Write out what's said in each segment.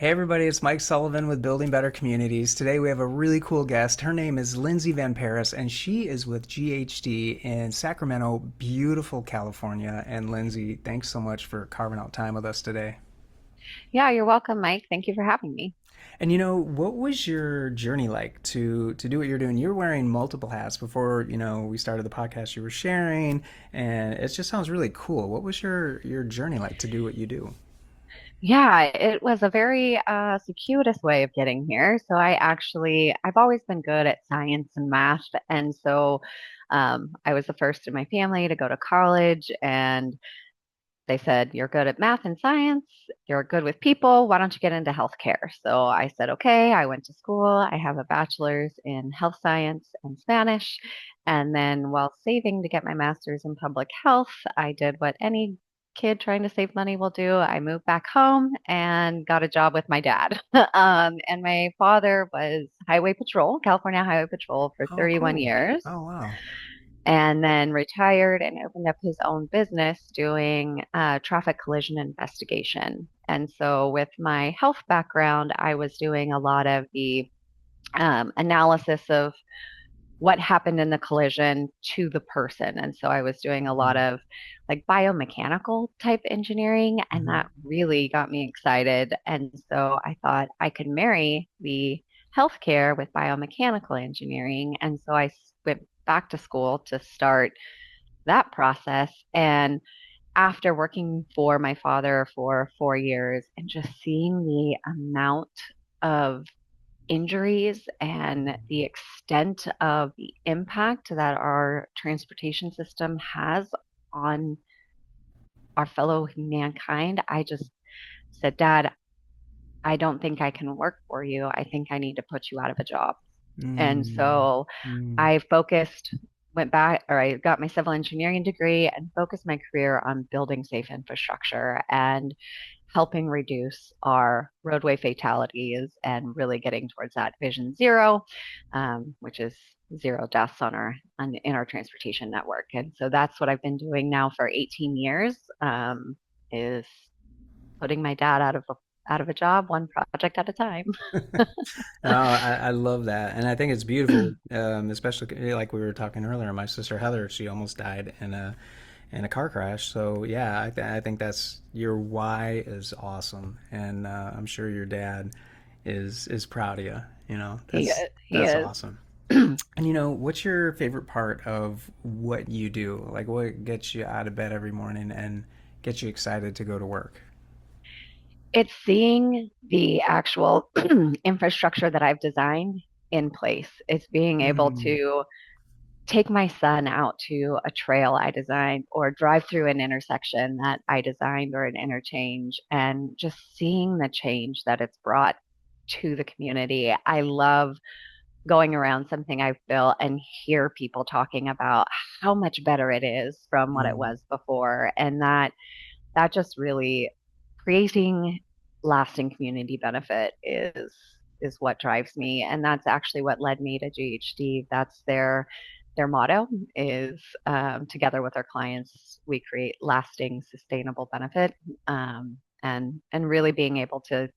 Hey everybody, it's Mike Sullivan with Building Better Communities. Today we have a really cool guest. Her name is Lindsey Van Parys, and she is with GHD in Sacramento, beautiful California. And Lindsey, thanks so much for carving out time with us today. Yeah, you're welcome, Mike. Thank you for having me. And what was your journey like to do what you're doing? You're wearing multiple hats before, we started the podcast you were sharing, and it just sounds really cool. What was your journey like to do what you do? Yeah, it was a very circuitous way of getting here. I've always been good at science and math. And so I was the first in my family to go to college. And they said, "You're good at math and science. You're good with people. Why don't you get into healthcare?" So I said, "Okay." I went to school. I have a bachelor's in health science and Spanish. And then while saving to get my master's in public health, I did what any kid trying to save money will do. I moved back home and got a job with my dad. And my father was Highway Patrol, California Highway Patrol for Oh, 31 cool. years Oh, wow. and then retired and opened up his own business doing traffic collision investigation. And so, with my health background, I was doing a lot of the analysis of what happened in the collision to the person. And so, I was doing a lot of like biomechanical type engineering, and Mm-hmm. that really got me excited. And so, I thought I could marry the healthcare with biomechanical engineering. And so, I went back to school to start that process. And after working for my father for 4 years and just seeing the amount of injuries and the extent of the impact that our transportation system has on our fellow mankind, I just said, "Dad, I don't think I can work for you. I think I need to put you out of a job." And Mm, so mm. I went back, or I got my civil engineering degree and focused my career on building safe infrastructure and helping reduce our roadway fatalities and really getting towards that vision zero, which is zero deaths in our transportation network. And so that's what I've been doing now for 18 years, is putting my dad out of a job, one project at a time. Oh, I love that, and I think it's beautiful, especially like we were talking earlier. My sister Heather, she almost died in a car crash. So yeah, I think that's your why is awesome, and I'm sure your dad is proud of you. He he That's is. awesome. And what's your favorite part of what you do? Like, what gets you out of bed every morning and gets you excited to go to work? It's seeing the actual infrastructure that I've designed in place. It's being able Mm, to take my son out to a trail I designed or drive through an intersection that I designed or an interchange and just seeing the change that it's brought to the community. I love going around something I've built and hear people talking about how much better it is from what it mm. was before. And that just really creating lasting community benefit is what drives me, and that's actually what led me to GHD. That's their motto is, together with our clients we create lasting sustainable benefit, and really being able to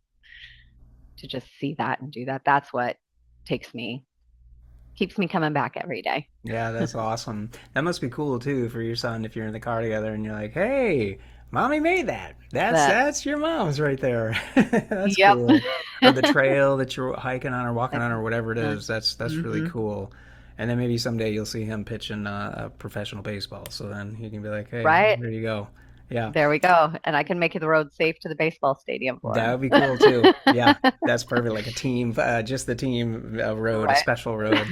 just see that and do that, that's what takes me keeps me coming back every day. Yeah, that's awesome. That must be cool too for your son if you're in the car together and you're like, "Hey, mommy made that. That's That that's your mom's right there." That's Yep. cool. Or the trail that you're hiking on or walking on or whatever it Uh, is. That's really mhm. cool. And then maybe someday you'll see him pitching a professional baseball. So then you can be like, "Hey, Right. here you go." Yeah, There we go. And I can make the road safe to the baseball stadium for that him. would be cool too. Yeah, that's perfect. Like a team, just the team road, a Right. special road.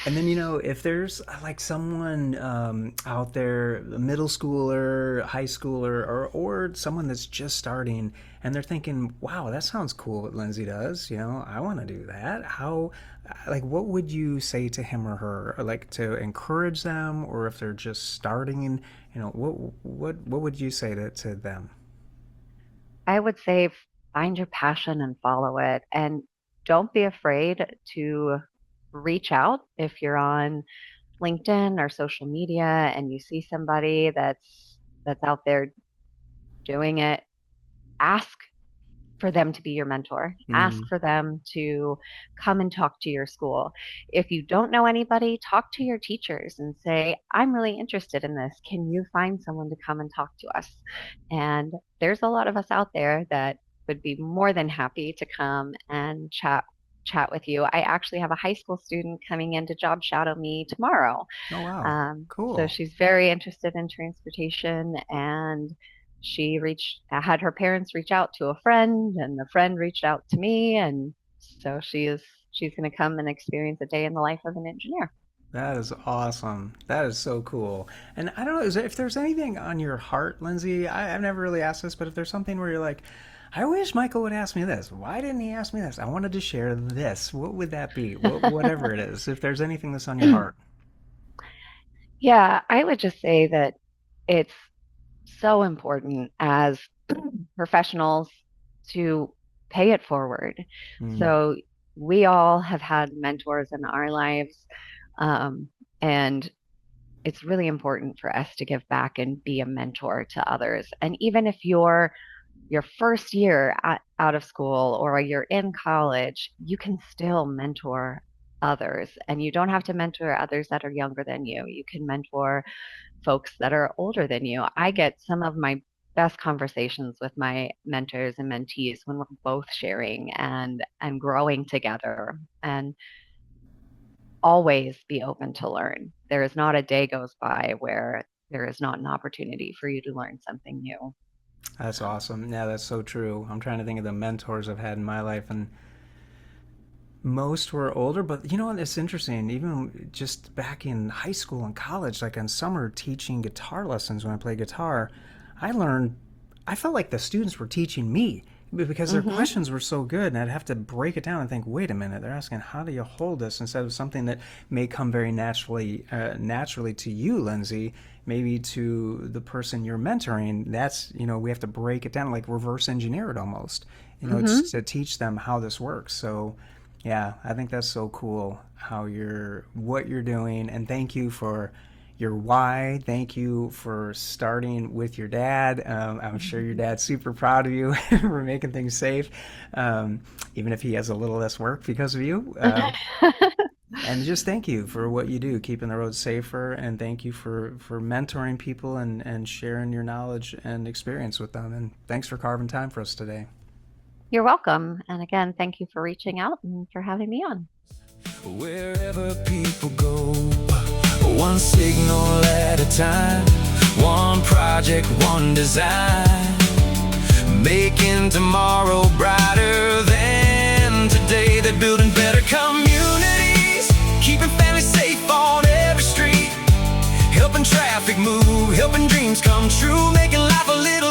And then, if there's like someone out there, a middle schooler, high schooler, or someone that's just starting and they're thinking, wow, that sounds cool what Lindsay does. I want to do that. Like, what would you say to him or her? Or like to encourage them, or if they're just starting, what would you say to them? I would say find your passion and follow it. And don't be afraid to reach out if you're on LinkedIn or social media and you see somebody that's out there doing it. Ask for them to be your mentor. Ask Mm. for them to come and talk to your school. If you don't know anybody, talk to your teachers and say, I'm really interested in this. Can you find someone to come and talk to us? And there's a lot of us out there that would be more than happy to come and chat with you. I actually have a high school student coming in to job shadow me tomorrow. Oh, wow. So Cool. she's very interested in transportation, and had her parents reach out to a friend, and the friend reached out to me, and so she's going to come and experience a day in the life of an engineer. That is awesome. That is so cool. And I don't know, if there's anything on your heart, Lindsay, I've never really asked this, but if there's something where you're like, I wish Michael would ask me this. Why didn't he ask me this? I wanted to share this. What would that be? Whatever it is. If there's anything that's on your heart. Yeah, I would just say that it's so important as professionals to pay it forward. Mm, So we all have had mentors in our lives, and it's really important for us to give back and be a mentor to others. And even if you're your first year out of school or you're in college, you can still mentor others. And you don't have to mentor others that are younger than you. You can mentor folks that are older than you. I get some of my best conversations with my mentors and mentees when we're both sharing and growing together. And always be open to learn. There is not a day goes by where there is not an opportunity for you to learn something new. that's awesome. Yeah, that's so true. I'm trying to think of the mentors I've had in my life, and most were older, but you know what? It's interesting. Even just back in high school and college, like on summer teaching guitar lessons when I played guitar, I learned, I felt like the students were teaching me because their Hmm. questions were so good. And I'd have to break it down and think, wait a minute, they're asking, how do you hold this instead of something that may come very naturally to you, Lindsay, maybe to the person you're mentoring. That's, we have to break it down, like reverse engineer it almost, Hmm. to teach them how this works. So, yeah, I think that's so cool what you're doing, and thank you for your why. Thank you for starting with your dad. I'm sure your dad's super proud of you for making things safe, um, even if he has a little less work because of you. And just thank you for what you do, keeping the roads safer, and thank you for mentoring people and sharing your knowledge and experience with them. And thanks for carving time for us today. You're welcome. And again, thank you for reaching out and for having me on. Wherever people go, one signal at a time, one project, one design, making tomorrow brighter than today. They're building better communities, keeping families safe on every street, helping traffic move, helping dreams come true, making life a little